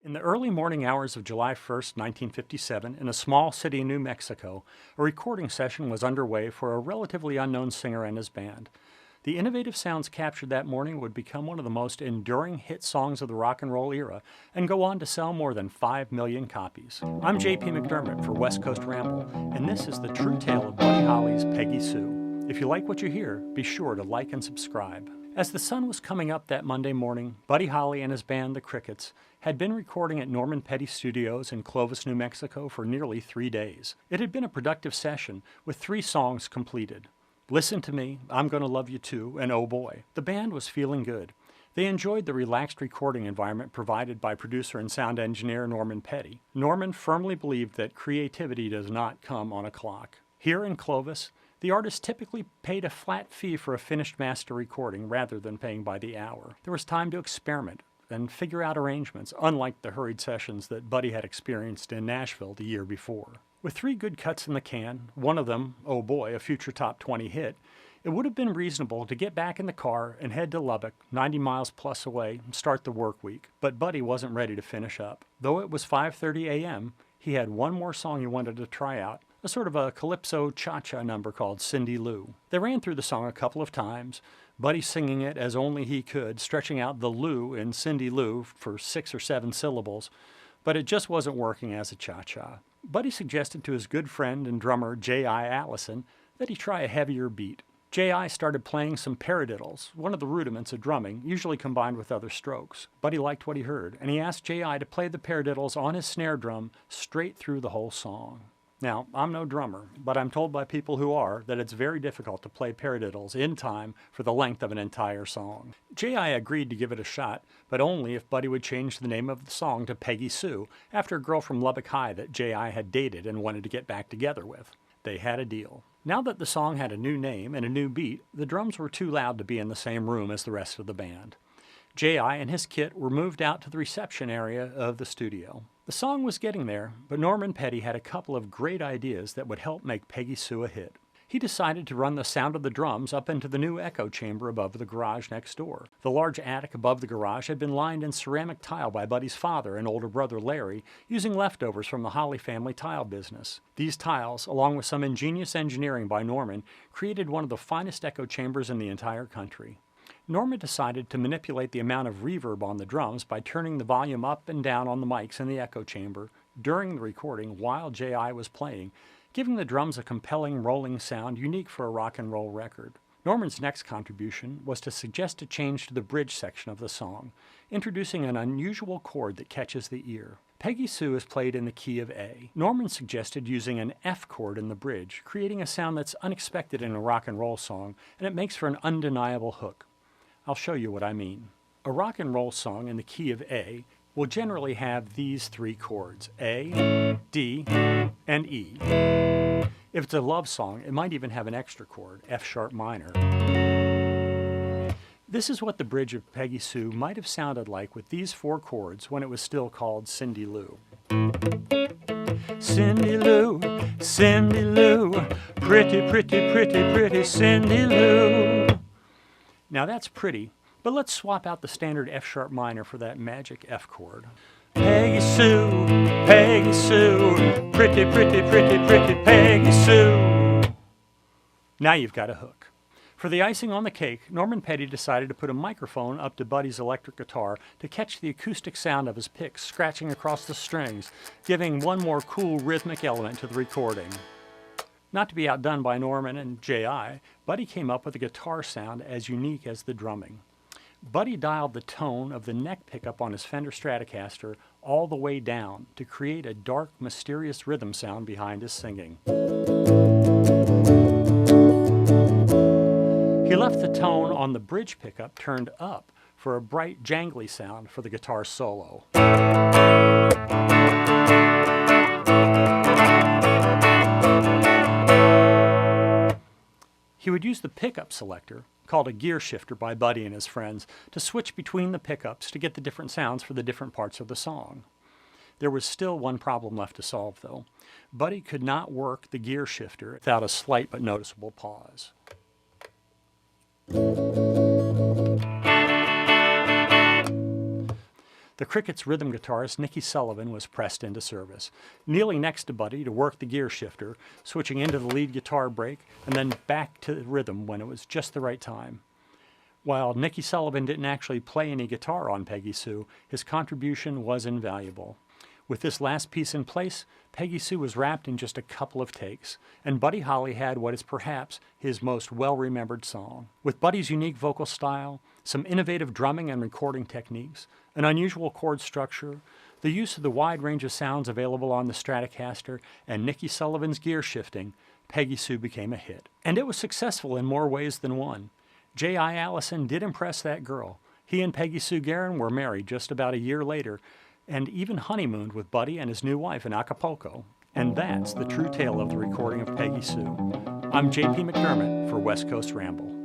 In the early morning hours of July 1st, 1957, in a small city in New Mexico, a recording session was underway for a relatively unknown singer and his band. The innovative sounds captured that morning would become one of the most enduring hit songs of the rock and roll era and go on to sell more than 5 million copies. I'm J.P. McDermott for West Coast Ramble, and this is the true tale of Buddy Holly's Peggy Sue. If you like what you hear, be sure to like and subscribe. As the sun was coming up that Monday morning, Buddy Holly and his band, the Crickets, had been recording at Norman Petty Studios in Clovis, New Mexico for nearly 3 days. It had been a productive session with 3 songs completed. Listen to Me, I'm Gonna Love You Too, and Oh Boy. The band was feeling good. They enjoyed the relaxed recording environment provided by producer and sound engineer Norman Petty. Norman firmly believed that creativity does not come on a clock. Here in Clovis, the artist typically paid a flat fee for a finished master recording rather than paying by the hour. There was time to experiment and figure out arrangements, unlike the hurried sessions that Buddy had experienced in Nashville the year before. With 3 good cuts in the can, one of them, Oh Boy, a future top 20 hit, it would have been reasonable to get back in the car and head to Lubbock, 90 miles plus away, and start the work week. But Buddy wasn't ready to finish up. Though it was 5:30 a.m., he had one more song he wanted to try out, a sort of a calypso cha-cha number called Cindy Lou. They ran through the song a couple of times, Buddy singing it as only he could, stretching out the Lou in Cindy Lou for 6 or 7 syllables, but it just wasn't working as a cha-cha. Buddy suggested to his good friend and drummer J.I. Allison that he try a heavier beat. J.I. started playing some paradiddles, one of the rudiments of drumming, usually combined with other strokes. Buddy liked what he heard, and he asked J.I. to play the paradiddles on his snare drum straight through the whole song. Now, I'm no drummer, but I'm told by people who are that it's very difficult to play paradiddles in time for the length of an entire song. J.I. agreed to give it a shot, but only if Buddy would change the name of the song to Peggy Sue, after a girl from Lubbock High that J.I. had dated and wanted to get back together with. They had a deal. Now that the song had a new name and a new beat, the drums were too loud to be in the same room as the rest of the band. J.I. and his kit were moved out to the reception area of the studio. The song was getting there, but Norman Petty had a couple of great ideas that would help make Peggy Sue a hit. He decided to run the sound of the drums up into the new echo chamber above the garage next door. The large attic above the garage had been lined in ceramic tile by Buddy's father and older brother Larry, using leftovers from the Holly family tile business. These tiles, along with some ingenious engineering by Norman, created one of the finest echo chambers in the entire country. Norman decided to manipulate the amount of reverb on the drums by turning the volume up and down on the mics in the echo chamber during the recording while J.I. was playing, giving the drums a compelling rolling sound unique for a rock and roll record. Norman's next contribution was to suggest a change to the bridge section of the song, introducing an unusual chord that catches the ear. Peggy Sue is played in the key of A. Norman suggested using an F chord in the bridge, creating a sound that's unexpected in a rock and roll song, and it makes for an undeniable hook. I'll show you what I mean. A rock and roll song in the key of A will generally have these 3 chords, A, D, and E. If it's a love song, it might even have an extra chord, F sharp minor. This is what the bridge of Peggy Sue might have sounded like with these 4 chords when it was still called Cindy Lou. Cindy Lou, Cindy Lou, pretty, pretty, pretty, pretty Cindy Lou. Now that's pretty, but let's swap out the standard F sharp minor for that magic F chord. Peggy Sue, Peggy Sue, pretty, pretty, pretty, pretty Peggy Sue. Now you've got a hook. For the icing on the cake, Norman Petty decided to put a microphone up to Buddy's electric guitar to catch the acoustic sound of his picks scratching across the strings, giving one more cool rhythmic element to the recording. Not to be outdone by Norman and J.I., Buddy came up with a guitar sound as unique as the drumming. Buddy dialed the tone of the neck pickup on his Fender Stratocaster all the way down to create a dark, mysterious rhythm sound behind his singing. He left the tone on the bridge pickup turned up for a bright, jangly sound for the guitar solo. He would use the pickup selector, called a gear shifter by Buddy and his friends, to switch between the pickups to get the different sounds for the different parts of the song. There was still one problem left to solve, though. Buddy could not work the gear shifter without a slight but noticeable pause. The Cricket's rhythm guitarist Nicky Sullivan was pressed into service, kneeling next to Buddy to work the gear shifter, switching into the lead guitar break, and then back to the rhythm when it was just the right time. While Nicky Sullivan didn't actually play any guitar on Peggy Sue, his contribution was invaluable. With this last piece in place, Peggy Sue was wrapped in just a couple of takes, and Buddy Holly had what is perhaps his most well-remembered song. With Buddy's unique vocal style, some innovative drumming and recording techniques, an unusual chord structure, the use of the wide range of sounds available on the Stratocaster, and Nicky Sullivan's gear shifting, Peggy Sue became a hit. And it was successful in more ways than one. J.I. Allison did impress that girl. He and Peggy Sue Guerin were married just about a year later, and even honeymooned with Buddy and his new wife in Acapulco. And that's the true tale of the recording of Peggy Sue. I'm J.P. McDermott for West Coast Ramble.